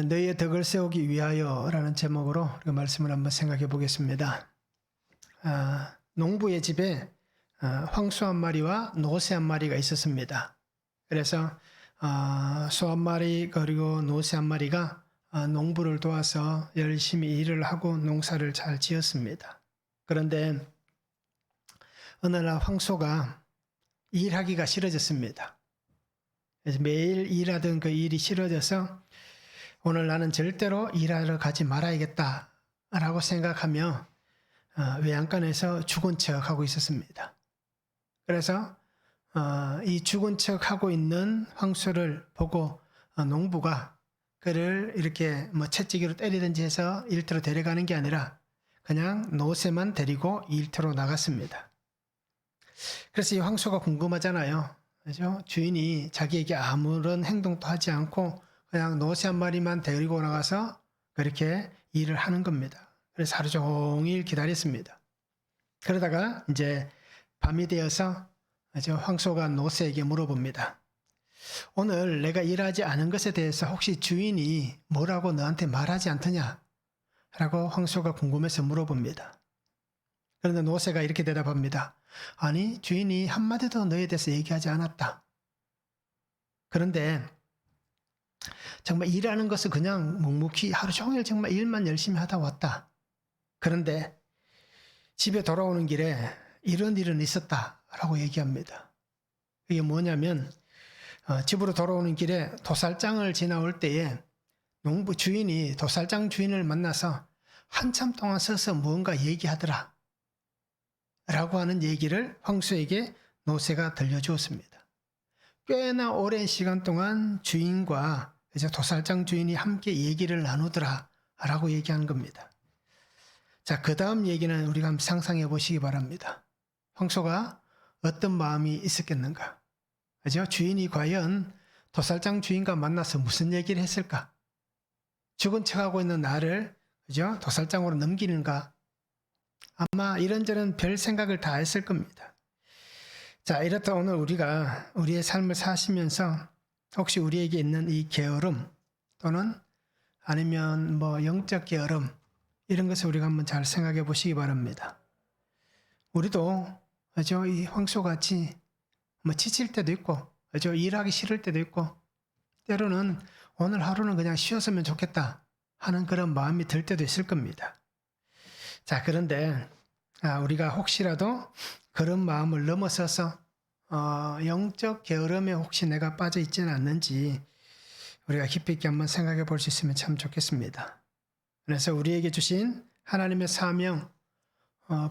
너희의 덕을 세우기 위하여라는 제목으로 우리가 말씀을 한번 생각해 보겠습니다. 농부의 집에 황소 한 마리와 노새 한 마리가 있었습니다. 그래서 소 한 마리 그리고 노새 한 마리가 농부를 도와서 열심히 일을 하고 농사를 잘 지었습니다. 그런데 어느 날 황소가 일하기가 싫어졌습니다. 그래서 매일 일하던 그 일이 싫어져서 오늘 나는 절대로 일하러 가지 말아야겠다라고 생각하며 외양간에서 죽은 척하고 있었습니다. 그래서 이 죽은 척하고 있는 황소를 보고 농부가 그를 이렇게 채찍으로 때리든지 해서 일터로 데려가는 게 아니라 그냥 노새만 데리고 일터로 나갔습니다. 그래서 이 황소가 궁금하잖아요. 그죠? 주인이 자기에게 아무런 행동도 하지 않고 그냥 노새 한 마리만 데리고 나가서 그렇게 일을 하는 겁니다. 그래서 하루 종일 기다렸습니다. 그러다가 이제 밤이 되어서 황소가 노새에게 물어봅니다. 오늘 내가 일하지 않은 것에 대해서 혹시 주인이 뭐라고 너한테 말하지 않더냐? 라고 황소가 궁금해서 물어봅니다. 그런데 노새가 이렇게 대답합니다. 아니, 주인이 한마디도 너에 대해서 얘기하지 않았다. 그런데 정말 일하는 것은 그냥 묵묵히 하루 종일 정말 일만 열심히 하다 왔다. 그런데 집에 돌아오는 길에 이런 일은 있었다라고 얘기합니다. 이게 뭐냐면 집으로 돌아오는 길에 도살장을 지나올 때에 농부 주인이 도살장 주인을 만나서 한참 동안 서서 무언가 얘기하더라 라고 하는 얘기를 황소에게 노새가 들려주었습니다. 꽤나 오랜 시간 동안 주인과 이제 도살장 주인이 함께 얘기를 나누더라 라고 얘기하는 겁니다. 자, 그 다음 얘기는 우리가 한번 상상해 보시기 바랍니다. 황소가 어떤 마음이 있었겠는가? 그죠? 주인이 과연 도살장 주인과 만나서 무슨 얘기를 했을까? 죽은 척하고 있는 나를 그죠? 도살장으로 넘기는가? 아마 이런저런 별 생각을 다 했을 겁니다. 자, 이렇다 오늘 우리가 우리의 삶을 사시면서 혹시 우리에게 있는 이 게으름 또는 아니면 영적 게으름 이런 것을 우리가 한번 잘 생각해 보시기 바랍니다. 우리도 그죠? 이 황소같이 지칠 때도 있고 그죠? 일하기 싫을 때도 있고 때로는 오늘 하루는 그냥 쉬었으면 좋겠다 하는 그런 마음이 들 때도 있을 겁니다. 자, 그런데 우리가 혹시라도 그런 마음을 넘어서서 영적 게으름에 혹시 내가 빠져 있지는 않는지 우리가 깊이 있게 한번 생각해 볼 수 있으면 참 좋겠습니다. 그래서 우리에게 주신 하나님의 사명,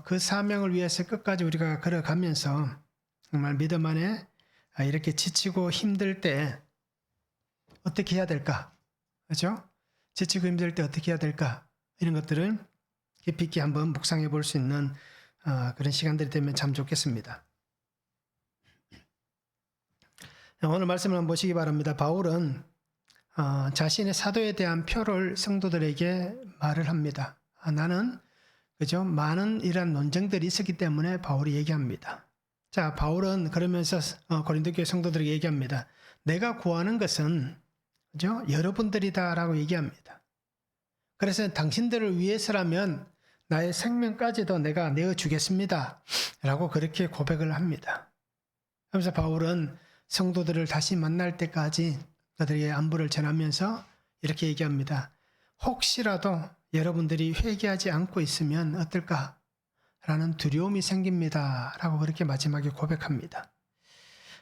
그 사명을 위해서 끝까지 우리가 걸어가면서 정말 믿음 안에 이렇게 지치고 힘들 때 어떻게 해야 될까? 그렇죠? 지치고 힘들 때 어떻게 해야 될까? 이런 것들은 깊이 있게 한번 묵상해 볼 수 있는 그런 시간들이 되면 참 좋겠습니다. 오늘 말씀을 한번 보시기 바랍니다. 바울은 자신의 사도에 대한 표를 성도들에게 말을 합니다. 나는 그죠? 많은 이런 논쟁들이 있었기 때문에 바울이 얘기합니다. 자, 바울은 그러면서 고린도 교회 성도들에게 얘기합니다. 내가 구하는 것은 그죠? 여러분들이다라고 얘기합니다. 그래서 당신들을 위해서라면 나의 생명까지도 내가 내어주겠습니다. 라고 그렇게 고백을 합니다. 그래서 바울은 성도들을 다시 만날 때까지 그들에게 안부를 전하면서 이렇게 얘기합니다. 혹시라도 여러분들이 회개하지 않고 있으면 어떨까? 라는 두려움이 생깁니다. 라고 그렇게 마지막에 고백합니다.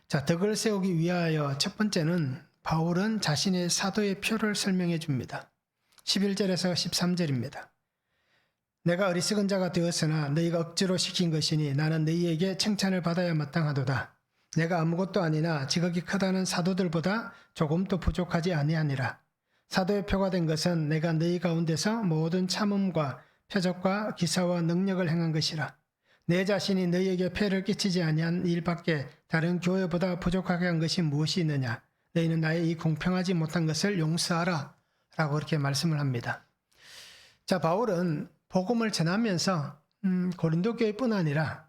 자, 덕을 세우기 위하여 첫 번째는 바울은 자신의 사도의 표를 설명해 줍니다. 11절에서 13절입니다. 내가 어리석은 자가 되었으나 너희가 억지로 시킨 것이니 나는 너희에게 칭찬을 받아야 마땅하도다. 내가 아무것도 아니나 지극히 크다는 사도들보다 조금도 부족하지 아니하니라. 사도의 표가 된 것은 내가 너희 가운데서 모든 참음과 표적과 기사와 능력을 행한 것이라. 내 자신이 너희에게 폐를 끼치지 아니한 일밖에 다른 교회보다 부족하게 한 것이 무엇이 있느냐. 너희는 나의 이 공평하지 못한 것을 용서하라. 라고 그렇게 말씀을 합니다. 자, 바울은 복음을 전하면서 고린도 교회뿐 아니라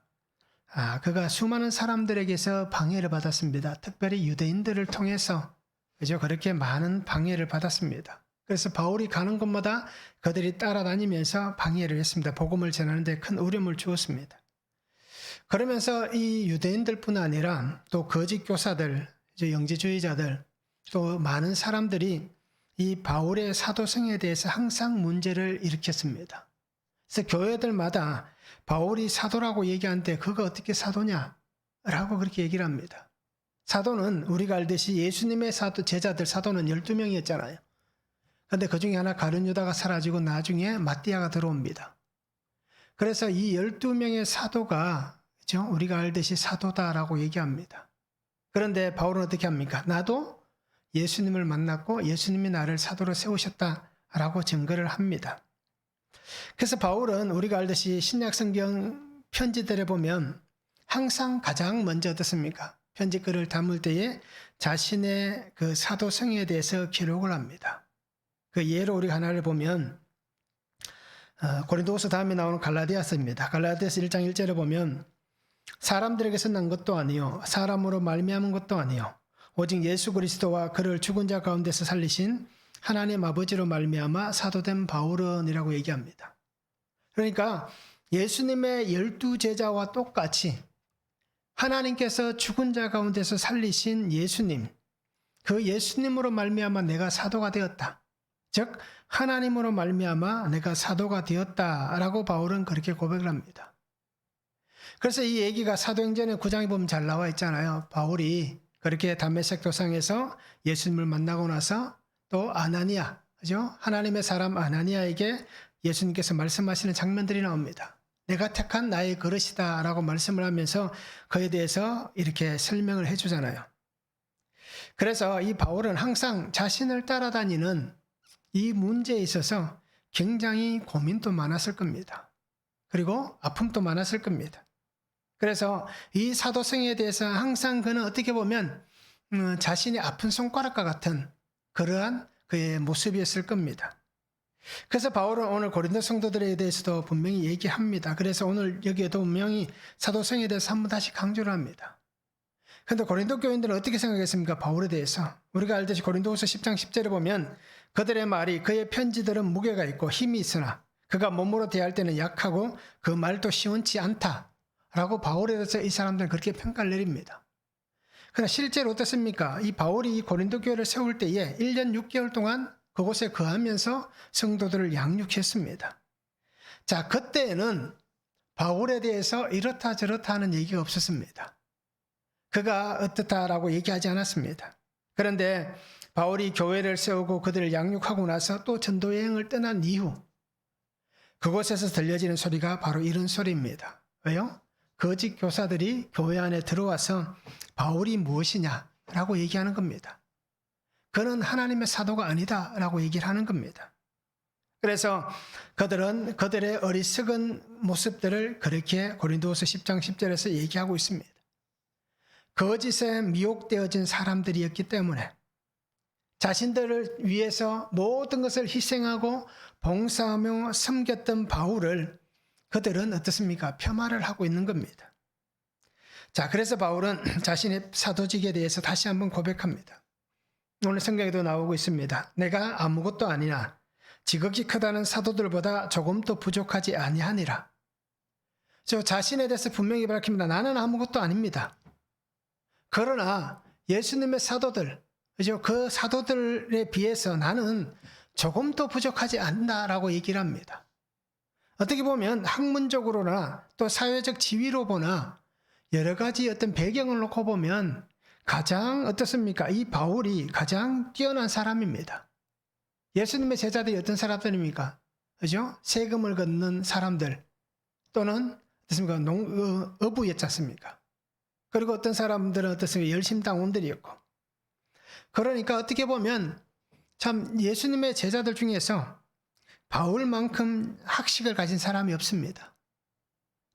그가 수많은 사람들에게서 방해를 받았습니다. 특별히 유대인들을 통해서 그죠? 그렇게 많은 방해를 받았습니다. 그래서 바울이 가는 곳마다 그들이 따라다니면서 방해를 했습니다. 복음을 전하는 데 큰 어려움을 주었습니다. 그러면서 이 유대인들뿐 아니라 또 거짓 교사들, 이제 영지주의자들, 또 많은 사람들이 이 바울의 사도성에 대해서 항상 문제를 일으켰습니다. 그래서 교회들마다 바울이 사도라고 얘기하는데 그가 어떻게 사도냐? 라고 그렇게 얘기를 합니다. 사도는 우리가 알듯이 예수님의 제자들 사도는 12명이었잖아요. 그런데 그 중에 하나 가룟 유다가 사라지고 나중에 마띠아가 들어옵니다. 그래서 이 12명의 사도가 그렇죠? 우리가 알듯이 사도다라고 얘기합니다. 그런데 바울은 어떻게 합니까? 나도 예수님을 만났고 예수님이 나를 사도로 세우셨다라고 증거를 합니다. 그래서 바울은 우리가 알듯이 신약성경 편지들에 보면 항상 가장 먼저 어떻습니까? 편지글을 담을 때에 자신의 그 사도성에 대해서 기록을 합니다. 그 예로 우리가 하나를 보면 고린도후서 다음에 나오는 갈라디아서입니다. 갈라디아서 1장 1절에 보면 사람들에게서 난 것도 아니요 사람으로 말미암은 것도 아니요 오직 예수 그리스도와 그를 죽은 자 가운데서 살리신 하나님 아버지로 말미암아 사도된 바울은이라고 얘기합니다. 그러니까 예수님의 12제자와 똑같이 하나님께서 죽은 자 가운데서 살리신 예수님, 그 예수님으로 말미암아 내가 사도가 되었다. 즉 하나님으로 말미암아 내가 사도가 되었다라고 바울은 그렇게 고백을 합니다. 그래서 이 얘기가 사도행전의 9장에 보면 잘 나와 있잖아요. 바울이 그렇게 담메색 도상에서 예수님을 만나고 나서 또 아나니아, 그죠? 하나님의 사람 아나니아에게 예수님께서 말씀하시는 장면들이 나옵니다. 내가 택한 나의 그릇이다 라고 말씀을 하면서 그에 대해서 이렇게 설명을 해주잖아요. 그래서 이 바울은 항상 자신을 따라다니는 이 문제에 있어서 굉장히 고민도 많았을 겁니다. 그리고 아픔도 많았을 겁니다. 그래서 이 사도성에 대해서 항상 그는 어떻게 보면 자신의 아픈 손가락과 같은 그러한 그의 모습이었을 겁니다. 그래서 바울은 오늘 고린도 성도들에 대해서도 분명히 얘기합니다. 그래서 오늘 여기에도 분명히 사도성에 대해서 한번 다시 강조를 합니다. 그런데 고린도 교인들은 어떻게 생각했습니까? 바울에 대해서. 우리가 알듯이 고린도후서 10장 10절에 보면 그들의 말이 그의 편지들은 무게가 있고 힘이 있으나 그가 몸으로 대할 때는 약하고 그 말도 시원치 않다 라고 바울에 대해서 이 사람들은 그렇게 평가를 내립니다. 그러나 실제로 어떻습니까? 이 바울이 이 고린도 교회를 세울 때에 1년 6개월 동안 그곳에 거하면서 성도들을 양육했습니다. 자, 그때는 바울에 대해서 이렇다 저렇다 하는 얘기가 없었습니다. 그가 어떻다라고 얘기하지 않았습니다. 그런데 바울이 교회를 세우고 그들을 양육하고 나서 또 전도 여행을 떠난 이후 그곳에서 들려지는 소리가 바로 이런 소리입니다. 왜요? 거짓 교사들이 교회 안에 들어와서 바울이 무엇이냐라고 얘기하는 겁니다. 그는 하나님의 사도가 아니다라고 얘기를 하는 겁니다. 그래서 그들은 그들의 어리석은 모습들을 그렇게 고린도후서 10장 10절에서 얘기하고 있습니다. 거짓에 미혹되어진 사람들이었기 때문에 자신들을 위해서 모든 것을 희생하고 봉사하며 섬겼던 바울을 그들은 어떻습니까? 폄하를 하고 있는 겁니다. 자, 그래서 바울은 자신의 사도직에 대해서 다시 한번 고백합니다. 오늘 성경에도 나오고 있습니다. 내가 아무것도 아니나 지극히 크다는 사도들보다 조금도 부족하지 아니하니라. 저 자신에 대해서 분명히 밝힙니다. 나는 아무것도 아닙니다. 그러나 예수님의 사도들, 그 사도들에 비해서 나는 조금도 부족하지 않다라고 얘기를 합니다. 어떻게 보면 학문적으로나 또 사회적 지위로 보나 여러 가지 어떤 배경을 놓고 보면 가장 어떻습니까? 이 바울이 가장 뛰어난 사람입니다. 예수님의 제자들이 어떤 사람들입니까? 그죠? 세금을 걷는 사람들 또는 어떻습니까? 어부였지 않습니까? 그리고 어떤 사람들은 어떻습니까? 열심당원들이었고. 그러니까 어떻게 보면 참 예수님의 제자들 중에서 바울만큼 학식을 가진 사람이 없습니다.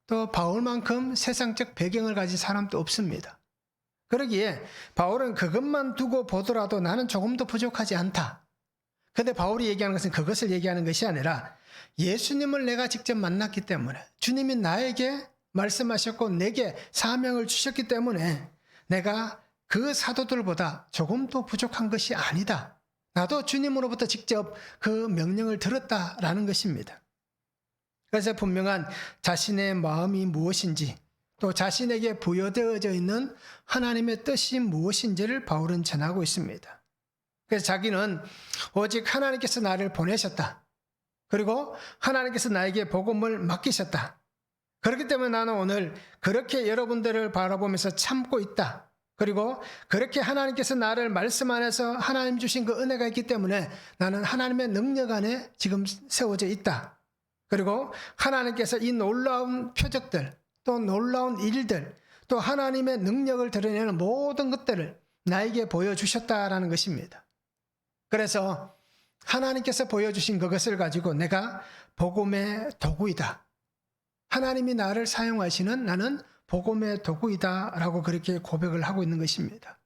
또 바울만큼 세상적 배경을 가진 사람도 없습니다. 그러기에 바울은 그것만 두고 보더라도 나는 조금도 부족하지 않다. 그런데 바울이 얘기하는 것은 그것을 얘기하는 것이 아니라 예수님을 내가 직접 만났기 때문에 주님이 나에게 말씀하셨고 내게 사명을 주셨기 때문에 내가 그 사도들보다 조금도 부족한 것이 아니다. 나도 주님으로부터 직접 그 명령을 들었다라는 것입니다. 그래서 분명한 자신의 마음이 무엇인지 또 자신에게 부여되어져 있는 하나님의 뜻이 무엇인지를 바울은 전하고 있습니다. 그래서 자기는 오직 하나님께서 나를 보내셨다. 그리고 하나님께서 나에게 복음을 맡기셨다. 그렇기 때문에 나는 오늘 그렇게 여러분들을 바라보면서 참고 있다. 그리고 그렇게 하나님께서 나를 말씀 안에서 하나님 주신 그 은혜가 있기 때문에 나는 하나님의 능력 안에 지금 세워져 있다. 그리고 하나님께서 이 놀라운 표적들, 또 놀라운 일들, 또 하나님의 능력을 드러내는 모든 것들을 나에게 보여주셨다라는 것입니다. 그래서 하나님께서 보여주신 그것을 가지고 내가 복음의 도구이다. 하나님이 나를 사용하시는 나는 복음의 도구이다 라고 그렇게 고백을 하고 있는 것입니다.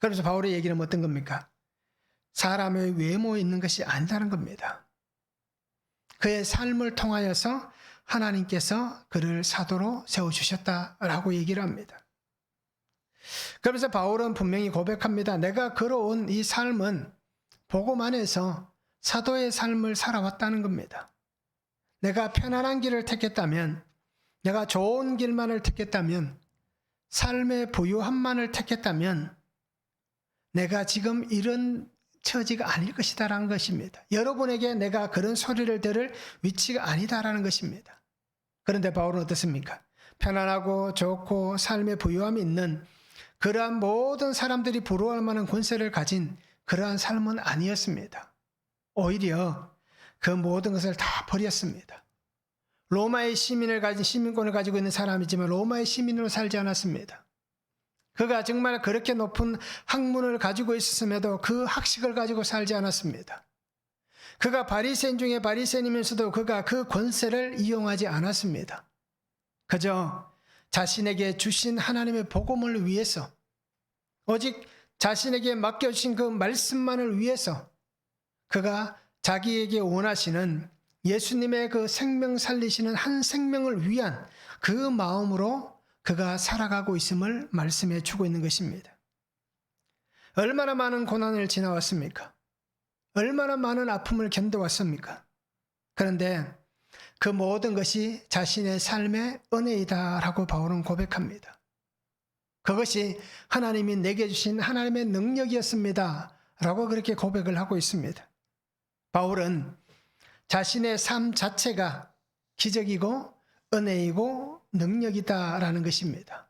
그래서 바울의 얘기는 어떤 겁니까? 사람의 외모에 있는 것이 아니라는 겁니다. 그의 삶을 통하여서 하나님께서 그를 사도로 세워주셨다라고 얘기를 합니다. 그러면서 바울은 분명히 고백합니다. 내가 걸어온 이 삶은 복음 안에서 사도의 삶을 살아왔다는 겁니다. 내가 편안한 길을 택했다면, 내가 좋은 길만을 택했다면, 삶의 부유함만을 택했다면 내가 지금 이런 처지가 아닐 것이다라는 것입니다. 여러분에게 내가 그런 소리를 들을 위치가 아니다라는 것입니다. 그런데 바울은 어떻습니까? 편안하고 좋고 삶의 부유함이 있는 그러한 모든 사람들이 부러워할 만한 권세를 가진 그러한 삶은 아니었습니다. 오히려 그 모든 것을 다 버렸습니다. 로마의 시민을 가진 시민권을 가지고 있는 사람이지만 로마의 시민으로 살지 않았습니다. 그가 정말 그렇게 높은 학문을 가지고 있었음에도 그 학식을 가지고 살지 않았습니다. 그가 바리새인 중에 바리새인이면서도 그가 그 권세를 이용하지 않았습니다. 그저 자신에게 주신 하나님의 복음을 위해서, 오직 자신에게 맡겨주신 그 말씀만을 위해서 그가 자기에게 원하시는 예수님의 그 생명 살리시는 한 생명을 위한 그 마음으로 그가 살아가고 있음을 말씀해 주고 있는 것입니다. 얼마나 많은 고난을 지나왔습니까? 얼마나 많은 아픔을 견뎌왔습니까? 그런데 그 모든 것이 자신의 삶의 은혜이다라고 바울은 고백합니다. 그것이 하나님이 내게 주신 하나님의 능력이었습니다 라고 그렇게 고백을 하고 있습니다. 바울은 자신의 삶 자체가 기적이고 은혜이고 능력이다라는 것입니다.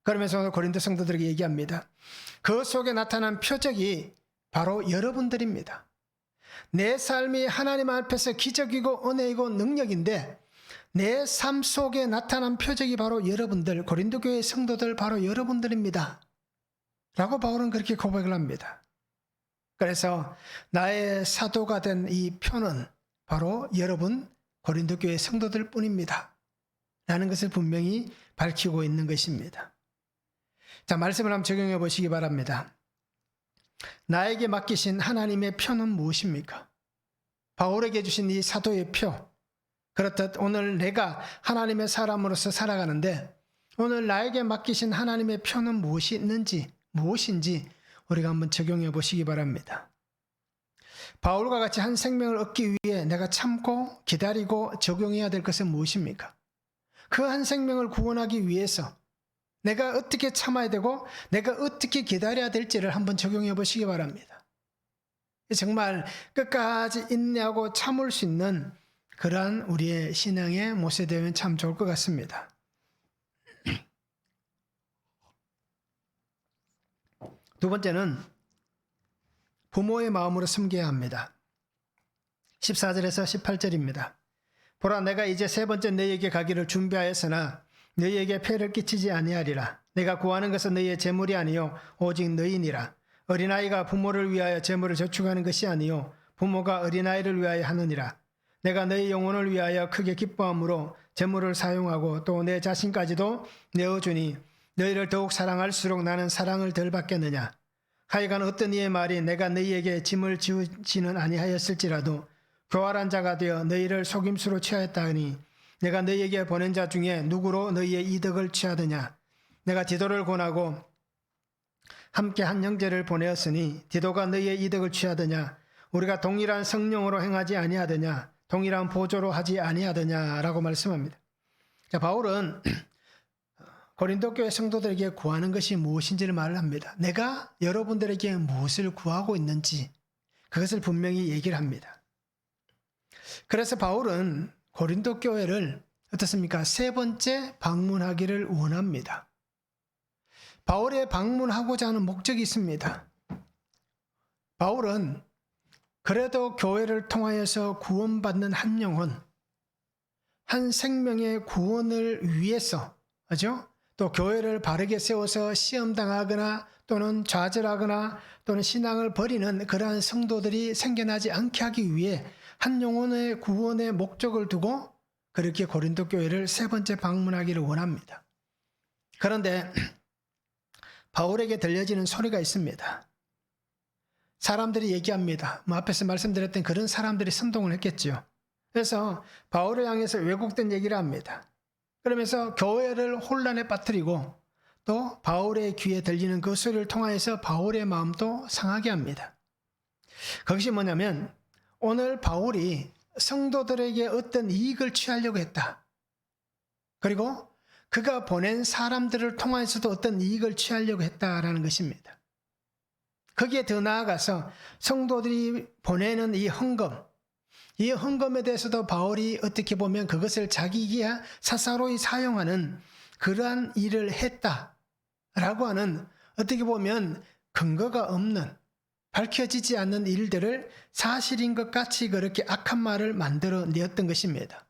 그러면서 오늘 고린도 성도들에게 얘기합니다. 그 속에 나타난 표적이 바로 여러분들입니다. 내 삶이 하나님 앞에서 기적이고 은혜이고 능력인데 내 삶 속에 나타난 표적이 바로 여러분들, 고린도 교회 성도들 바로 여러분들입니다. 라고 바울은 그렇게 고백을 합니다. 그래서 나의 사도가 된 이 표는 바로 여러분 고린도 교회 성도들 뿐입니다. 라는 것을 분명히 밝히고 있는 것입니다. 자, 말씀을 한번 적용해 보시기 바랍니다. 나에게 맡기신 하나님의 표는 무엇입니까? 바울에게 주신 이 사도의 표. 그렇듯 오늘 내가 하나님의 사람으로서 살아가는데 오늘 나에게 맡기신 하나님의 표는 무엇이 있는지, 무엇인지 우리가 한번 적용해 보시기 바랍니다. 바울과 같이 한 생명을 얻기 위해 내가 참고 기다리고 적용해야 될 것은 무엇입니까? 그 한 생명을 구원하기 위해서 내가 어떻게 참아야 되고 내가 어떻게 기다려야 될지를 한번 적용해 보시기 바랍니다. 정말 끝까지 인내하고 참을 수 있는 그러한 우리의 신앙의 모세되면 참 좋을 것 같습니다. 두 번째는 부모의 마음으로 섬겨야 합니다. 14절에서 18절입니다. 보라, 내가 이제 세 번째 너희에게 가기를 준비하였으나 너희에게 폐를 끼치지 아니하리라. 내가 구하는 것은 너희의 재물이 아니요 오직 너희니라. 어린아이가 부모를 위하여 재물을 저축하는 것이 아니요 부모가 어린아이를 위하여 하느니라. 내가 너희 영혼을 위하여 크게 기뻐함으로 재물을 사용하고 또 내 자신까지도 내어주니 너희를 더욱 사랑할수록 나는 사랑을 덜 받겠느냐. 하여간 어떤 이의 말이 내가 너희에게 짐을 지우지는 아니하였을지라도 교활한 자가 되어 너희를 속임수로 취하였다 하니 내가 너희에게 보낸 자 중에 누구로 너희의 이득을 취하느냐. 내가 디도를 권하고 함께 한 형제를 보내었으니 디도가 너희의 이득을 취하더냐? 우리가 동일한 성령으로 행하지 아니하더냐? 동일한 보조로 하지 아니하더냐라고 말씀합니다. 자, 바울은 고린도 교회 성도들에게 구하는 것이 무엇인지를 말을 합니다. 내가 여러분들에게 무엇을 구하고 있는지 그것을 분명히 얘기를 합니다. 그래서 바울은 고린도 교회를 어떻습니까? 세 번째 방문하기를 원합니다. 바울의 방문하고자 하는 목적이 있습니다. 바울은 그래도 교회를 통하여서 구원받는 한 영혼, 한 생명의 구원을 위해서, 그죠? 또 교회를 바르게 세워서 시험당하거나 또는 좌절하거나 또는 신앙을 버리는 그러한 성도들이 생겨나지 않게 하기 위해 한 영혼의 구원의 목적을 두고 그렇게 고린도 교회를 세 번째 방문하기를 원합니다. 그런데 바울에게 들려지는 소리가 있습니다. 사람들이 얘기합니다. 앞에서 말씀드렸던 그런 사람들이 선동을 했겠죠. 그래서 바울을 향해서 왜곡된 얘기를 합니다. 그러면서 교회를 혼란에 빠뜨리고 또 바울의 귀에 들리는 그 소리를 통하여서 바울의 마음도 상하게 합니다. 그것이 뭐냐면 오늘 바울이 성도들에게 어떤 이익을 취하려고 했다. 그리고 그가 보낸 사람들을 통해서도 어떤 이익을 취하려고 했다라는 것입니다. 거기에 더 나아가서 성도들이 보내는 이 헌금에 대해서도 바울이 어떻게 보면 그것을 자기가 사사로이 사용하는 그러한 일을 했다라고 하는 어떻게 보면 근거가 없는 밝혀지지 않는 일들을 사실인 것 같이 그렇게 악한 말을 만들어 내었던 것입니다.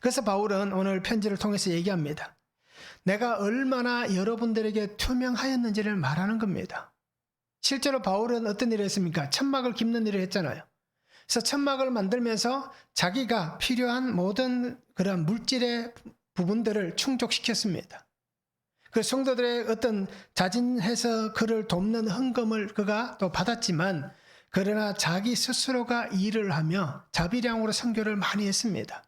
그래서 바울은 오늘 편지를 통해서 얘기합니다. 내가 얼마나 여러분들에게 투명하였는지를 말하는 겁니다. 실제로 바울은 어떤 일을 했습니까? 천막을 깁는 일을 했잖아요. 그래서 천막을 만들면서 자기가 필요한 모든 그런 물질의 부분들을 충족시켰습니다. 그 성도들의 어떤 자진해서 그를 돕는 헌금을 그가 또 받았지만 그러나 자기 스스로가 일을 하며 자비량으로 선교를 많이 했습니다.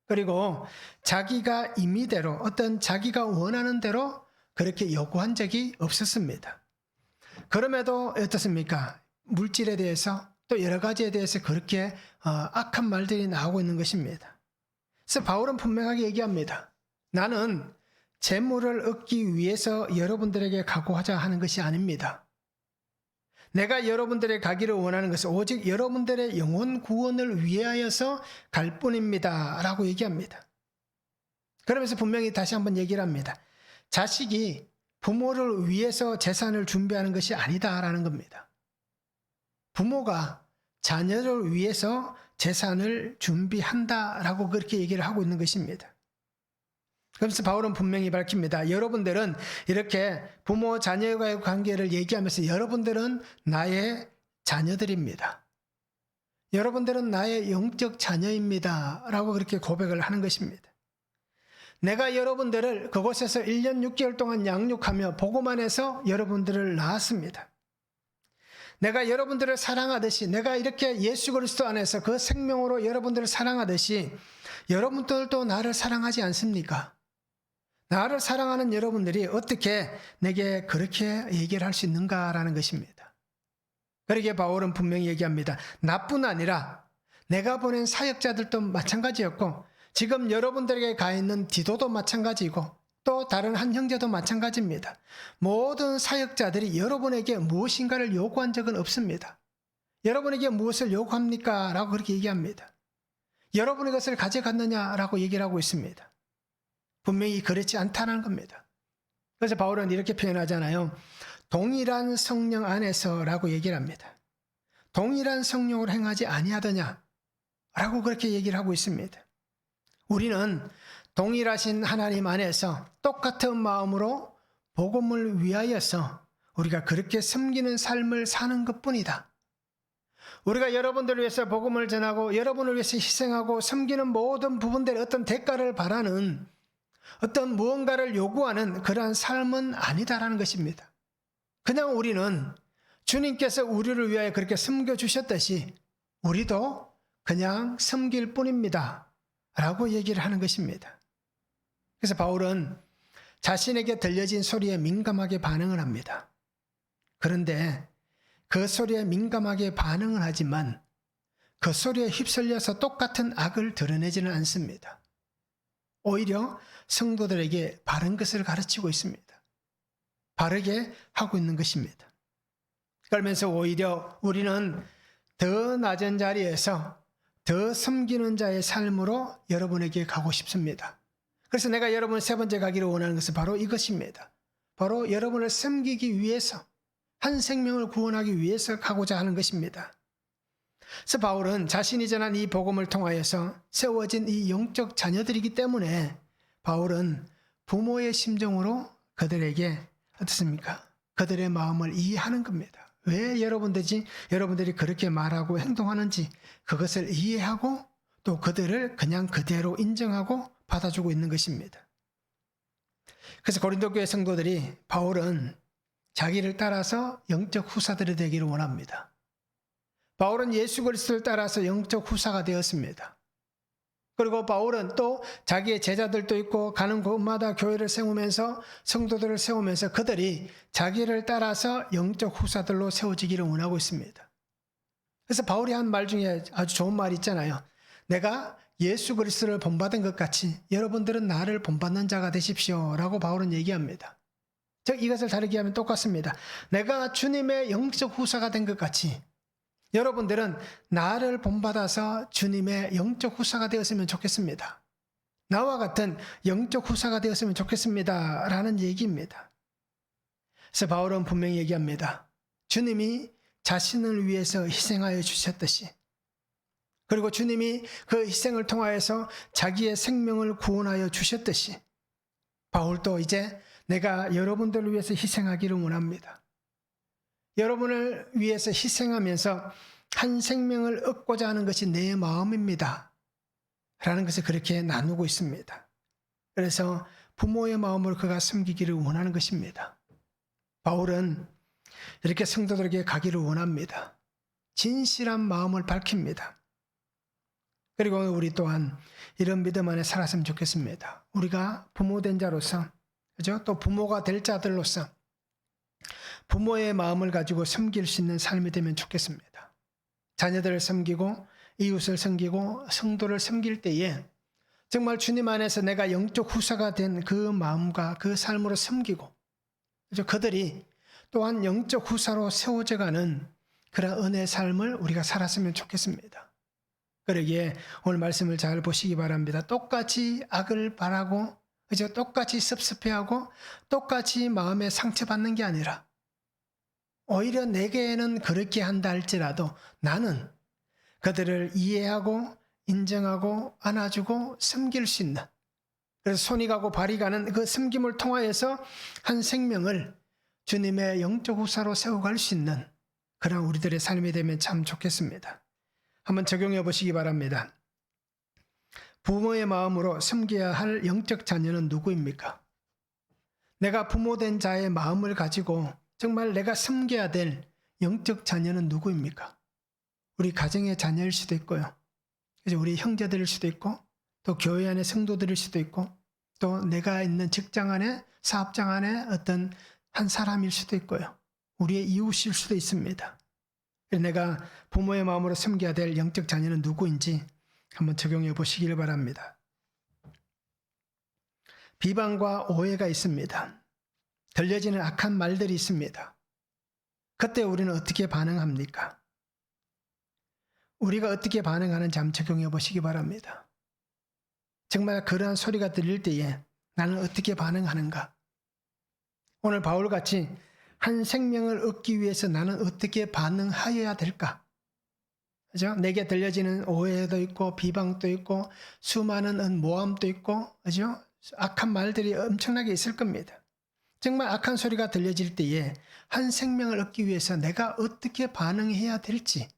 그리고 자기가 임의대로 어떤 자기가 원하는 대로 그렇게 요구한 적이 없었습니다. 그럼에도 어떻습니까? 물질에 대해서 또 여러 가지에 대해서 그렇게 악한 말들이 나오고 있는 것입니다. 그래서 바울은 분명하게 얘기합니다. 나는 재물을 얻기 위해서 여러분들에게 가고자 하는 것이 아닙니다. 내가 여러분들의 가기를 원하는 것은 오직 여러분들의 영혼 구원을 위하여서 갈 뿐입니다. 라고 얘기합니다. 그러면서 분명히 다시 한번 얘기를 합니다. 자식이 부모를 위해서 재산을 준비하는 것이 아니다라는 겁니다. 부모가 자녀를 위해서 재산을 준비한다라고 그렇게 얘기를 하고 있는 것입니다. 그래서 바울은 분명히 밝힙니다. 여러분들은 이렇게 부모 자녀와의 관계를 얘기하면서 여러분들은 나의 자녀들입니다. 여러분들은 나의 영적 자녀입니다. 라고 그렇게 고백을 하는 것입니다. 내가 여러분들을 그곳에서 1년 6개월 동안 양육하며 보고만 해서 여러분들을 낳았습니다. 내가 여러분들을 사랑하듯이 내가 이렇게 예수 그리스도 안에서 그 생명으로 여러분들을 사랑하듯이 여러분들도 나를 사랑하지 않습니까? 나를 사랑하는 여러분들이 어떻게 내게 그렇게 얘기를 할 수 있는가라는 것입니다. 그러기에 바울은 분명히 얘기합니다. 나뿐 아니라 내가 보낸 사역자들도 마찬가지였고 지금 여러분들에게 가 있는 디도도 마찬가지고 또 다른 한 형제도 마찬가지입니다. 모든 사역자들이 여러분에게 무엇인가를 요구한 적은 없습니다. 여러분에게 무엇을 요구합니까? 라고 그렇게 얘기합니다. 여러분이 그것을 가져갔느냐라고 얘기를 하고 있습니다. 분명히 그렇지 않다는 겁니다. 그래서 바울은 이렇게 표현하잖아요. 동일한 성령 안에서라고 얘기를 합니다. 동일한 성령으로 행하지 아니하더냐 라고 그렇게 얘기를 하고 있습니다. 우리는 동일하신 하나님 안에서 똑같은 마음으로 복음을 위하여서 우리가 그렇게 섬기는 삶을 사는 것뿐이다. 우리가 여러분들을 위해서 복음을 전하고 여러분을 위해서 희생하고 섬기는 모든 부분들의 어떤 대가를 바라는 어떤 무언가를 요구하는 그러한 삶은 아니다라는 것입니다. 그냥 우리는 주님께서 우리를 위하여 그렇게 섬겨주셨듯이 우리도 그냥 섬길 뿐입니다. 라고 얘기를 하는 것입니다. 그래서 바울은 자신에게 들려진 소리에 민감하게 반응을 합니다. 그런데 그 소리에 민감하게 반응을 하지만 그 소리에 휩쓸려서 똑같은 악을 드러내지는 않습니다. 오히려 성도들에게 바른 것을 가르치고 있습니다. 바르게 하고 있는 것입니다. 그러면서 오히려 우리는 더 낮은 자리에서 더 섬기는 자의 삶으로 여러분에게 가고 싶습니다. 그래서 내가 여러분 세 번째 가기를 원하는 것은 바로 이것입니다. 바로 여러분을 섬기기 위해서, 한 생명을 구원하기 위해서 가고자 하는 것입니다. 그래서 바울은 자신이 전한 이 복음을 통하여서 세워진 이 영적 자녀들이기 때문에 바울은 부모의 심정으로 그들에게 어떻습니까? 그들의 마음을 이해하는 겁니다. 왜 여러분들이 그렇게 말하고 행동하는지 그것을 이해하고 또 그들을 그냥 그대로 인정하고 받아주고 있는 것입니다. 그래서 고린도 교회 성도들이 바울은 자기를 따라서 영적 후사들이 되기를 원합니다. 바울은 예수 그리스도를 따라서 영적 후사가 되었습니다. 그리고 바울은 또 자기의 제자들도 있고 가는 곳마다 교회를 세우면서 성도들을 세우면서 그들이 자기를 따라서 영적 후사들로 세워지기를 원하고 있습니다. 그래서 바울이 한 말 중에 아주 좋은 말이 있잖아요. 내가 예수 그리스도를 본받은 것 같이 여러분들은 나를 본받는 자가 되십시오 라고 바울은 얘기합니다. 즉 이것을 다르게 하면 똑같습니다. 내가 주님의 영적 후사가 된 것 같이 여러분들은 나를 본받아서 주님의 영적 후사가 되었으면 좋겠습니다. 나와 같은 영적 후사가 되었으면 좋겠습니다 라는 얘기입니다. 그래서 바울은 분명히 얘기합니다. 주님이 자신을 위해서 희생하여 주셨듯이, 그리고 주님이 그 희생을 통하여서 자기의 생명을 구원하여 주셨듯이 바울도 이제 내가 여러분들을 위해서 희생하기를 원합니다. 여러분을 위해서 희생하면서 한 생명을 얻고자 하는 것이 내 마음입니다 라는 것을 그렇게 나누고 있습니다. 그래서 부모의 마음으로 그가 섬기기를 원하는 것입니다. 바울은 이렇게 성도들에게 가기를 원합니다. 진실한 마음을 밝힙니다. 그리고 우리 또한 이런 믿음 안에 살았으면 좋겠습니다. 우리가 부모된 자로서, 그죠? 또 부모가 될 자들로서 부모의 마음을 가지고 섬길 수 있는 삶이 되면 좋겠습니다. 자녀들을 섬기고 이웃을 섬기고 성도를 섬길 때에 정말 주님 안에서 내가 영적 후사가 된 그 마음과 그 삶으로 섬기고, 그죠? 그들이 또한 영적 후사로 세워져가는 그런 은혜의 삶을 우리가 살았으면 좋겠습니다. 그러기에 오늘 말씀을 잘 보시기 바랍니다. 똑같이 악을 바라고, 그죠? 똑같이 섭섭해하고 똑같이 마음에 상처받는 게 아니라 오히려 내게는 그렇게 한다 할지라도 나는 그들을 이해하고 인정하고 안아주고 섬길 수 있는, 그래서 손이 가고 발이 가는 그 섬김을 통하여서 한 생명을 주님의 영적 후사로 세워갈 수 있는 그런 우리들의 삶이 되면 참 좋겠습니다. 한번 적용해 보시기 바랍니다. 부모의 마음으로 섬겨야 할 영적 자녀는 누구입니까? 내가 부모된 자의 마음을 가지고 정말 내가 섬겨야 될 영적 자녀는 누구입니까? 우리 가정의 자녀일 수도 있고요. 그래서 우리 형제들일 수도 있고, 또 교회 안의 성도들일 수도 있고, 또 내가 있는 직장 안에, 사업장 안에 어떤 한 사람일 수도 있고요. 우리의 이웃일 수도 있습니다. 내가 부모의 마음으로 섬겨야 될 영적 자녀는 누구인지 한번 적용해 보시길 바랍니다. 비방과 오해가 있습니다. 들려지는 악한 말들이 있습니다. 그때 우리는 어떻게 반응합니까? 우리가 어떻게 반응하는지 한번 적용해 보시기 바랍니다. 정말 그러한 소리가 들릴 때에 나는 어떻게 반응하는가? 오늘 바울같이 한 생명을 얻기 위해서 나는 어떻게 반응하여야 될까? 그죠? 내게 들려지는 오해도 있고 비방도 있고 수많은 모함도 있고, 그죠? 악한 말들이 엄청나게 있을 겁니다. 정말 악한 소리가 들려질 때에 한 생명을 얻기 위해서 내가 어떻게 반응해야 될지,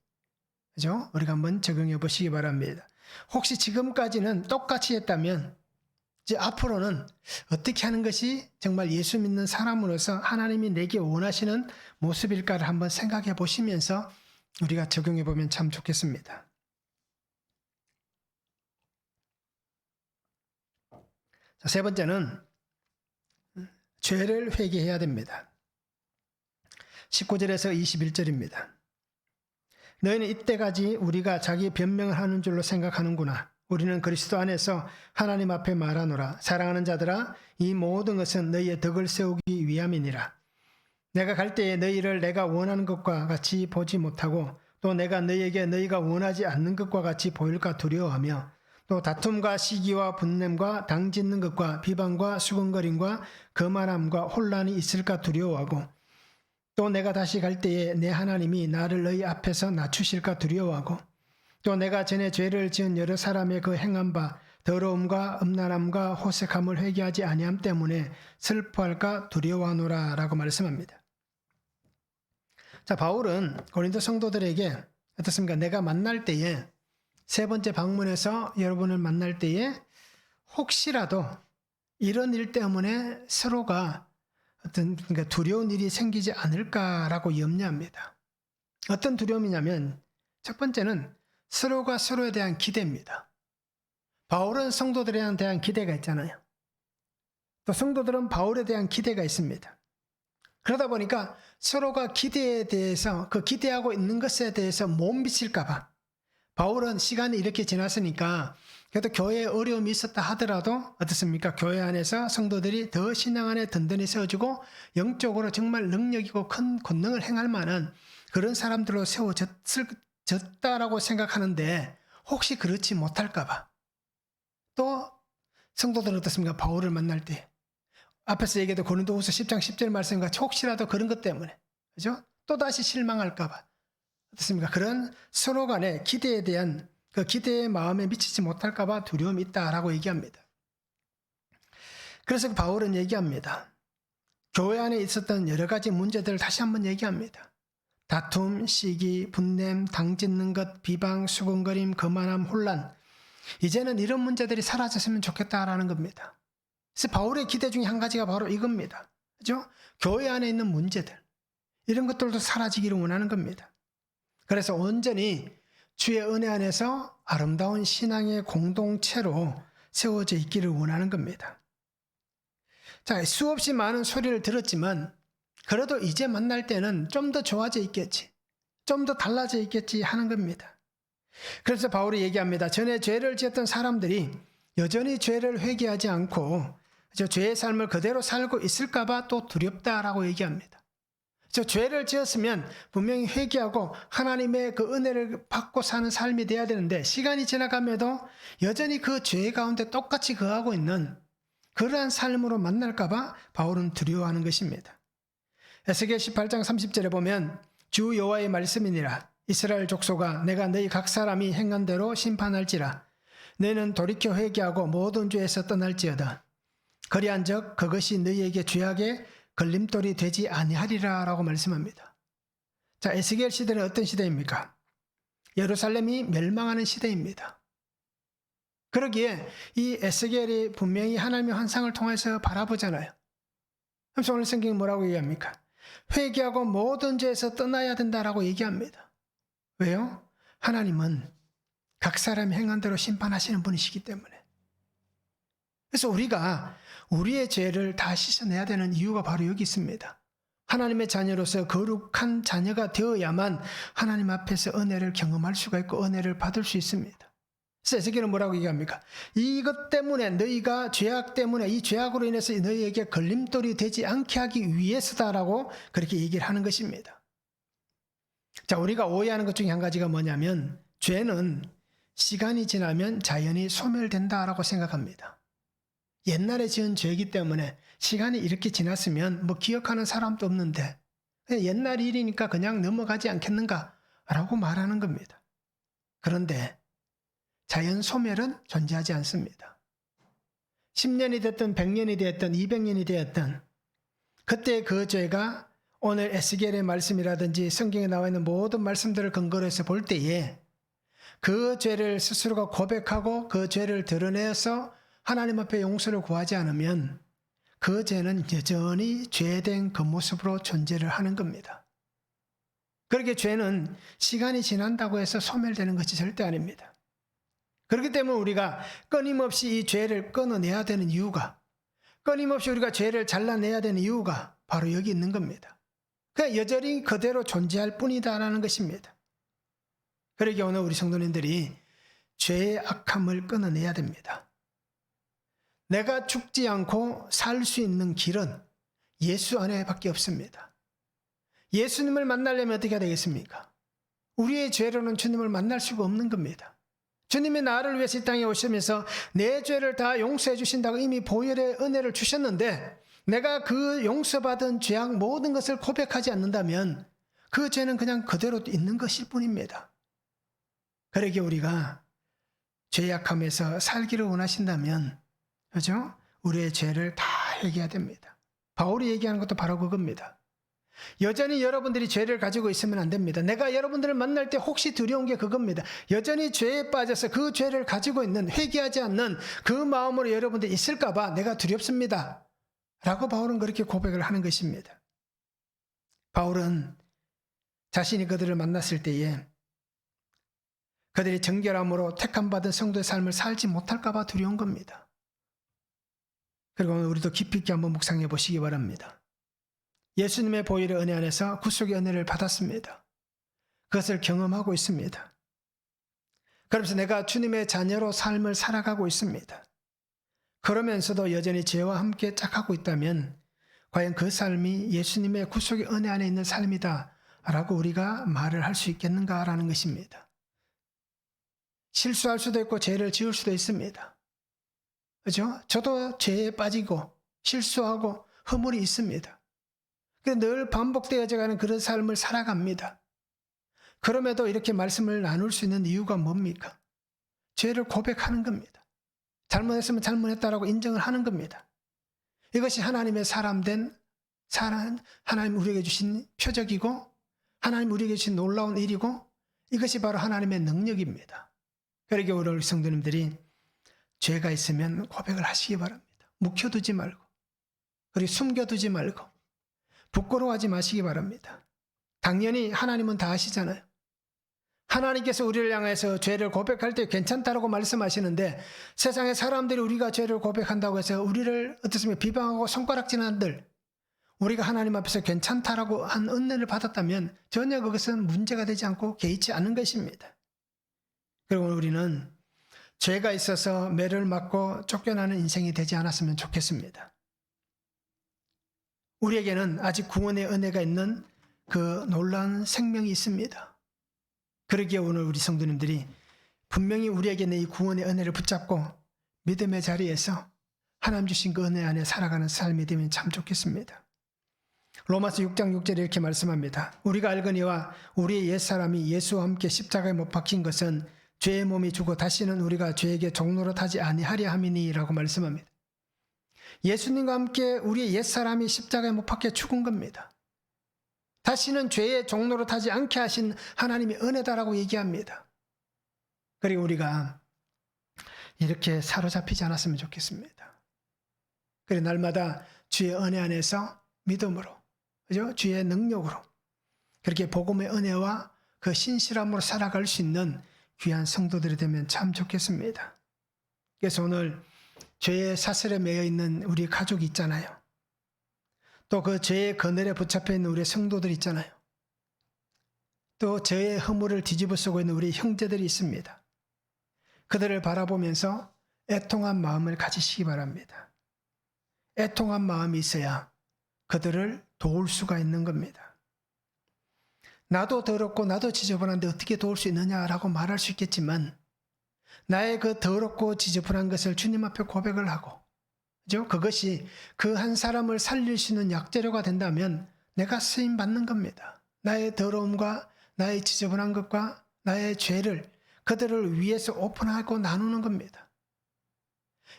그죠? 우리가 한번 적용해 보시기 바랍니다. 혹시 지금까지는 똑같이 했다면 이제 앞으로는 어떻게 하는 것이 정말 예수 믿는 사람으로서 하나님이 내게 원하시는 모습일까를 한번 생각해 보시면서 우리가 적용해 보면 참 좋겠습니다. 자, 세 번째는 죄를 회개해야 됩니다. 19절에서 21절입니다. 너희는 이때까지 우리가 자기 변명을 하는 줄로 생각하는구나. 우리는 그리스도 안에서 하나님 앞에 말하노라. 사랑하는 자들아, 이 모든 것은 너희의 덕을 세우기 위함이니라. 내가 갈 때에 너희를 내가 원하는 것과 같이 보지 못하고 또 내가 너희에게 너희가 원하지 않는 것과 같이 보일까 두려워하며 또 다툼과 시기와 분냄과 당짓는 것과 비방과 수근거림과 거만함과 혼란이 있을까 두려워하고 또 내가 다시 갈 때에 내 하나님이 나를 너희 앞에서 낮추실까 두려워하고 또 내가 전에 죄를 지은 여러 사람의 그 행한 바 더러움과 음란함과 호색함을 회개하지 아니함 때문에 슬퍼할까 두려워하노라 라고 말씀합니다. 자, 바울은 고린도 성도들에게 어떻습니까? 내가 만날 때에 세 번째 방문에서 여러분을 만날 때에 혹시라도 이런 일 때문에 서로가 그러니까 두려운 일이 생기지 않을까라고 염려합니다. 어떤 두려움이냐면 첫 번째는 서로가 서로에 대한 기대입니다. 바울은 성도들에 대한 기대가 있잖아요. 또 성도들은 바울에 대한 기대가 있습니다. 그러다 보니까 서로가 기대에 대해서 그 기대하고 있는 것에 대해서 못 미칠까 봐 바울은 시간이 이렇게 지났으니까 그래도 교회에 어려움이 있었다 하더라도 어떻습니까? 교회 안에서 성도들이 더 신앙 안에 든든히 세워지고 영적으로 정말 능력이고 큰 권능을 행할 만한 그런 사람들로 세워졌다라고 생각하는데 혹시 그렇지 못할까 봐 또 성도들은 어떻습니까? 바울을 만날 때 앞에서 얘기했던 고린도후서 10장 10절 말씀과 혹시라도 그런 것 때문에 그죠? 또다시 실망할까 봐 어떻습니까? 그런 서로 간의 기대에 대한 그 기대의 마음에 미치지 못할까 봐 두려움이 있다라고 얘기합니다. 그래서 바울은 얘기합니다. 교회 안에 있었던 여러 가지 문제들을 다시 한번 얘기합니다. 다툼, 시기, 분냄, 당짓는 것, 비방, 수근거림, 거만함, 혼란. 이제는 이런 문제들이 사라졌으면 좋겠다라는 겁니다. 그래서 바울의 기대 중에 한 가지가 바로 이겁니다. 그죠? 교회 안에 있는 문제들. 이런 것들도 사라지기를 원하는 겁니다. 그래서 온전히 주의 은혜 안에서 아름다운 신앙의 공동체로 세워져 있기를 원하는 겁니다. 자, 수없이 많은 소리를 들었지만 그래도 이제 만날 때는 좀 더 좋아져 있겠지. 좀 더 달라져 있겠지 하는 겁니다. 그래서 바울이 얘기합니다. 전에 죄를 지었던 사람들이 여전히 죄를 회개하지 않고 죄의 삶을 그대로 살고 있을까 봐 또 두렵다라고 얘기합니다. 죄를 지었으면 분명히 회개하고 하나님의 그 은혜를 받고 사는 삶이 돼야 되는데 시간이 지나감에도 여전히 그 죄 가운데 똑같이 거하고 있는 그러한 삶으로 만날까 봐 바울은 두려워하는 것입니다. 에스겔 18장 30절에 보면 주 여호와의 말씀이니라. 이스라엘 족속아, 내가 너희 각 사람이 행한 대로 심판할지라. 너희는 돌이켜 회개하고 모든 죄에서 떠날지어다. 그리한즉 그것이 너희에게 죄악의 걸림돌이 되지 아니하리라 라고 말씀합니다. 자, 에스겔 시대는 어떤 시대입니까? 예루살렘이 멸망하는 시대입니다. 그러기에 이 에스겔이 분명히 하나님의 환상을 통해서 바라보잖아요. 그래서 오늘 성경이 뭐라고 얘기합니까? 회개하고 모든 죄에서 떠나야 된다라고 얘기합니다. 왜요? 하나님은 각 사람이 행한 대로 심판하시는 분이시기 때문에. 그래서 우리가 우리의 죄를 다 씻어내야 되는 이유가 바로 여기 있습니다. 하나님의 자녀로서 거룩한 자녀가 되어야만 하나님 앞에서 은혜를 경험할 수가 있고 은혜를 받을 수 있습니다. 그래서 에스겔은 뭐라고 얘기합니까? 이것 때문에 너희가 죄악 때문에 이 죄악으로 인해서 너희에게 걸림돌이 되지 않게 하기 위해서다라고 그렇게 얘기를 하는 것입니다. 자, 우리가 오해하는 것 중에 한 가지가 뭐냐면 죄는 시간이 지나면 자연히 소멸된다라고 생각합니다. 옛날에 지은 죄이기 때문에 시간이 이렇게 지났으면 뭐 기억하는 사람도 없는데 옛날 일이니까 그냥 넘어가지 않겠는가라고 말하는 겁니다. 그런데 자연 소멸은 존재하지 않습니다. 10년이 됐든 100년이 되었든 200년이 되었든 그때 그 죄가 오늘 에스겔의 말씀이라든지 성경에 나와 있는 모든 말씀들을 근거로 해서 볼 때에 그 죄를 스스로가 고백하고 그 죄를 드러내서 하나님 앞에 용서를 구하지 않으면 그 죄는 여전히 죄된 그 모습으로 존재를 하는 겁니다. 그렇게 죄는 시간이 지난다고 해서 소멸되는 것이 절대 아닙니다. 그렇기 때문에 우리가 끊임없이 이 죄를 끊어내야 되는 이유가, 끊임없이 우리가 죄를 잘라내야 되는 이유가 바로 여기 있는 겁니다. 그냥 여전히 그대로 존재할 뿐이다라는 것입니다. 그러기에 오늘 우리 성도님들이 죄의 악함을 끊어내야 됩니다. 내가 죽지 않고 살 수 있는 길은 예수 안에밖에 없습니다. 예수님을 만나려면 어떻게 해야 되겠습니까? 우리의 죄로는 주님을 만날 수가 없는 겁니다. 주님이 나를 위해서 이 땅에 오시면서 내 죄를 다 용서해 주신다고 이미 보혈의 은혜를 주셨는데 내가 그 용서받은 죄악 모든 것을 고백하지 않는다면 그 죄는 그냥 그대로 있는 것일 뿐입니다. 그러기에 우리가 죄악함에서 살기를 원하신다면 그죠? 우리의 죄를 다 회개해야 됩니다. 바울이 얘기하는 것도 바로 그겁니다. 여전히 여러분들이 죄를 가지고 있으면 안 됩니다. 내가 여러분들을 만날 때 혹시 두려운 게 그겁니다. 여전히 죄에 빠져서 그 죄를 가지고 있는 회개하지 않는 그 마음으로 여러분들이 있을까 봐 내가 두렵습니다. 라고 바울은 그렇게 고백을 하는 것입니다. 바울은 자신이 그들을 만났을 때에 그들이 정결함으로 택함받은 성도의 삶을 살지 못할까 봐 두려운 겁니다. 그리고 오늘 우리도 깊이 있게 한번 묵상해 보시기 바랍니다. 예수님의 보혈의 은혜 안에서 구속의 은혜를 받았습니다. 그것을 경험하고 있습니다. 그러면서 내가 주님의 자녀로 삶을 살아가고 있습니다. 그러면서도 여전히 죄와 함께 짝하고 있다면 과연 그 삶이 예수님의 구속의 은혜 안에 있는 삶이다 라고 우리가 말을 할 수 있겠는가라는 것입니다. 실수할 수도 있고 죄를 지을 수도 있습니다. 그죠? 저도 죄에 빠지고 실수하고 허물이 있습니다. 늘 반복되어져 가는 그런 삶을 살아갑니다. 그럼에도 이렇게 말씀을 나눌 수 있는 이유가 뭡니까? 죄를 고백하는 겁니다. 잘못했으면 잘못했다라고 인정을 하는 겁니다. 이것이 하나님의 사람된 하나님 우리에게 주신 표적이고 하나님 우리에게 주신 놀라운 일이고 이것이 바로 하나님의 능력입니다. 그러기에 우리 성도님들이 죄가 있으면 고백을 하시기 바랍니다. 묵혀두지 말고 그리고 숨겨두지 말고 부끄러워하지 마시기 바랍니다. 당연히 하나님은 다 아시잖아요. 하나님께서 우리를 향해서 죄를 고백할 때 괜찮다라고 말씀하시는데 세상의 사람들이 우리가 죄를 고백한다고 해서 우리를 어떻습니까? 비방하고 손가락질하는 한들 우리가 하나님 앞에서 괜찮다라고 한 은혜를 받았다면 전혀 그것은 문제가 되지 않고 개의치 않은 것입니다. 그리고 우리는 죄가 있어서 매를 맞고 쫓겨나는 인생이 되지 않았으면 좋겠습니다. 우리에게는 아직 구원의 은혜가 있는 그 놀라운 생명이 있습니다. 그러기에 오늘 우리 성도님들이 분명히 우리에게는 이 구원의 은혜를 붙잡고 믿음의 자리에서 하나님 주신 그 은혜 안에 살아가는 삶이 되면 참 좋겠습니다. 로마서 6장 6절에 이렇게 말씀합니다. 우리가 알거니와 우리의 옛사람이 예수와 함께 십자가에 못 박힌 것은 죄의 몸이 죽어 다시는 우리가 죄에게 종노릇하지 아니하려 함이니 라고 말씀합니다. 예수님과 함께 우리의 옛사람이 십자가에 못 박혀 죽은 겁니다. 다시는 죄의 종노릇하지 않게 하신 하나님의 은혜다라고 얘기합니다. 그리고 우리가 이렇게 사로잡히지 않았으면 좋겠습니다. 그리고 날마다 주의 은혜 안에서 믿음으로, 그죠? 주의 능력으로 그렇게 복음의 은혜와 그 신실함으로 살아갈 수 있는 귀한 성도들이 되면 참 좋겠습니다. 그래서 오늘 죄의 사슬에 매여 있는 우리 가족이 있잖아요. 또 그 죄의 그늘에 붙잡혀 있는 우리 성도들 있잖아요. 또 죄의 허물을 뒤집어 쓰고 있는 우리 형제들이 있습니다. 그들을 바라보면서 애통한 마음을 가지시기 바랍니다. 애통한 마음이 있어야 그들을 도울 수가 있는 겁니다. 나도 더럽고 나도 지저분한데 어떻게 도울 수 있느냐라고 말할 수 있겠지만 나의 그 더럽고 지저분한 것을 주님 앞에 고백을 하고 그죠? 그것이 그 한 사람을 살릴 수 있는 약재료가 된다면 내가 쓰임 받는 겁니다. 나의 더러움과 나의 지저분한 것과 나의 죄를 그들을 위해서 오픈하고 나누는 겁니다.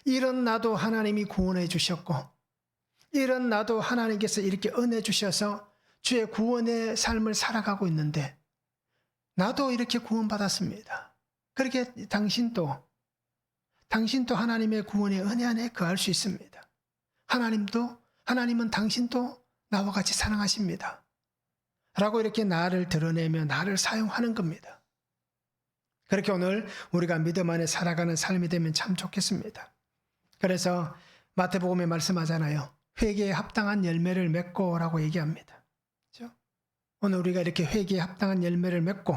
이런 나도 하나님이 구원해 주셨고 이런 나도 하나님께서 이렇게 은혜 주셔서 주의 구원의 삶을 살아가고 있는데 나도 이렇게 구원받았습니다. 그렇게 당신도 하나님의 구원의 은혜 안에 거할 수 있습니다. 하나님은 당신도 나와 같이 사랑하십니다. 라고 이렇게 나를 드러내며 나를 사용하는 겁니다. 그렇게 오늘 우리가 믿음 안에 살아가는 삶이 되면 참 좋겠습니다. 그래서 마태복음에 말씀하잖아요. 회개에 합당한 열매를 맺고 라고 얘기합니다. 그렇죠? 오늘 우리가 이렇게 회개에 합당한 열매를 맺고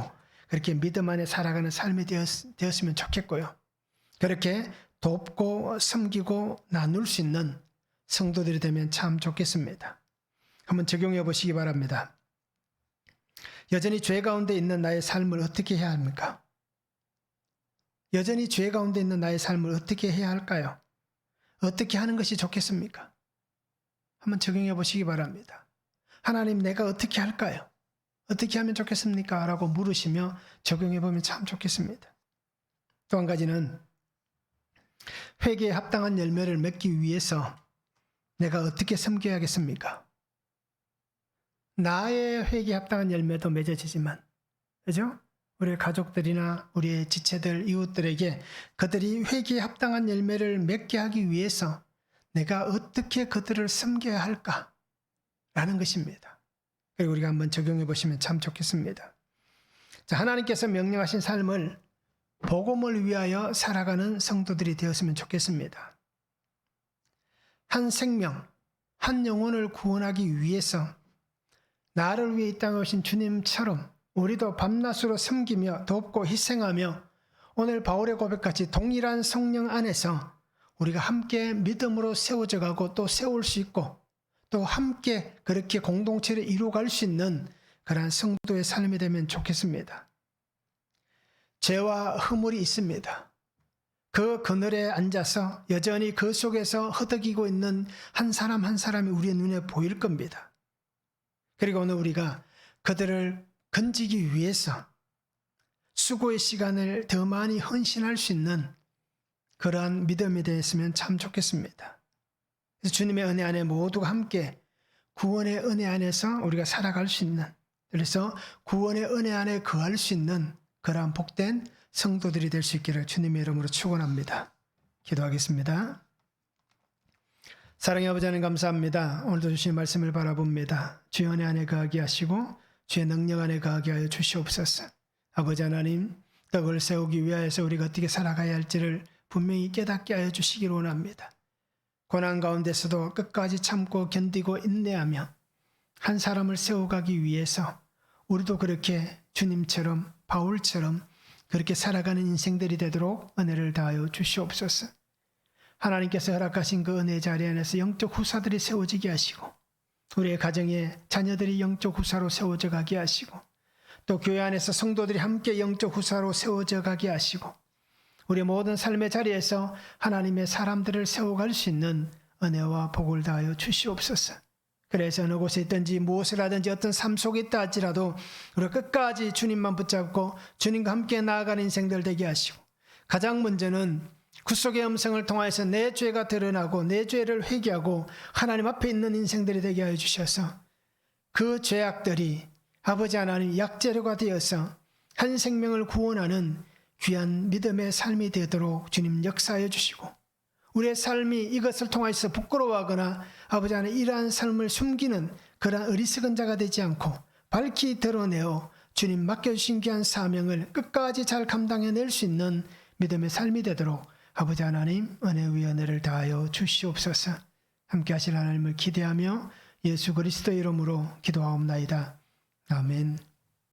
그렇게 믿음 안에 살아가는 삶이 되었으면 좋겠고요. 그렇게 돕고 섬기고 나눌 수 있는 성도들이 되면 참 좋겠습니다. 한번 적용해 보시기 바랍니다. 여전히 죄 가운데 있는 나의 삶을 어떻게 해야 합니까? 여전히 죄 가운데 있는 나의 삶을 어떻게 해야 할까요? 어떻게 하는 것이 좋겠습니까? 한번 적용해 보시기 바랍니다. 하나님, 내가 어떻게 할까요? 어떻게 하면 좋겠습니까? 라고 물으시며 적용해 보면 참 좋겠습니다. 또 한 가지는 회개에 합당한 열매를 맺기 위해서 내가 어떻게 섬겨야겠습니까? 나의 회개에 합당한 열매도 맺어지지만, 그죠? 우리의 가족들이나 우리의 지체들, 이웃들에게 그들이 회개에 합당한 열매를 맺게 하기 위해서 내가 어떻게 그들을 섬겨야 할까라는 것입니다. 그리고 우리가 한번 적용해 보시면 참 좋겠습니다. 자, 하나님께서 명령하신 삶을 복음을 위하여 살아가는 성도들이 되었으면 좋겠습니다. 한 생명, 한 영혼을 구원하기 위해서 나를 위해 이 땅에 오신 주님처럼 우리도 밤낮으로 섬기며 돕고 희생하며 오늘 바울의 고백같이 동일한 성령 안에서 우리가 함께 믿음으로 세워져 가고 또 세울 수 있고 또 함께 그렇게 공동체를 이루어갈 수 있는 그러한 성도의 삶이 되면 좋겠습니다. 죄와 허물이 있습니다. 그 그늘에 앉아서 여전히 그 속에서 허덕이고 있는 한 사람 한 사람이 우리의 눈에 보일 겁니다. 그리고 오늘 우리가 그들을 건지기 위해서 수고의 시간을 더 많이 헌신할 수 있는 그러한 믿음이 되었으면 참 좋겠습니다. 그래서 주님의 은혜 안에 모두가 함께 구원의 은혜 안에서 우리가 살아갈 수 있는, 그래서 구원의 은혜 안에 거할 수 있는 그러한 복된 성도들이 될 수 있기를 주님의 이름으로 축원합니다. 기도하겠습니다. 사랑의 아버지 하나님 감사합니다. 오늘도 주신 말씀을 바라봅니다. 주의 은혜 안에 거하게 하시고 주의 능력 안에 거하게 하여 주시옵소서. 아버지 하나님, 떡을 세우기 위하여서 우리가 어떻게 살아가야 할지를 분명히 깨닫게 하여 주시기를 원합니다. 고난 가운데서도 끝까지 참고 견디고 인내하며 한 사람을 세워가기 위해서 우리도 그렇게 주님처럼 바울처럼 그렇게 살아가는 인생들이 되도록 은혜를 다하여 주시옵소서. 하나님께서 허락하신 그 은혜 자리 안에서 영적 후사들이 세워지게 하시고 우리의 가정에 자녀들이 영적 후사로 세워져 가게 하시고 또 교회 안에서 성도들이 함께 영적 후사로 세워져 가게 하시고 우리의 모든 삶의 자리에서 하나님의 사람들을 세워갈 수 있는 은혜와 복을 다하여 주시옵소서. 그래서 어느 곳에 있든지 무엇을 하든지 어떤 삶 속에 있다 할지라도 우리가 끝까지 주님만 붙잡고 주님과 함께 나아가는 인생들 되게 하시고 가장 먼저는 구속의 음성을 통하여서 내 죄가 드러나고 내 죄를 회개하고 하나님 앞에 있는 인생들이 되게 하여 주셔서 그 죄악들이 아버지 하나님 약재료가 되어서 한 생명을 구원하는 귀한 믿음의 삶이 되도록 주님 역사하여 주시고 우리의 삶이 이것을 통하여서 부끄러워하거나 아버지 하나님 이러한 삶을 숨기는 그러한 어리석은 자가 되지 않고 밝히 드러내어 주님 맡겨주신 귀한 사명을 끝까지 잘 감당해낼 수 있는 믿음의 삶이 되도록 아버지 하나님 은혜 위에 은혜를 다하여 주시옵소서. 함께 하실 하나님을 기대하며 예수 그리스도의 이름으로 기도하옵나이다. 아멘.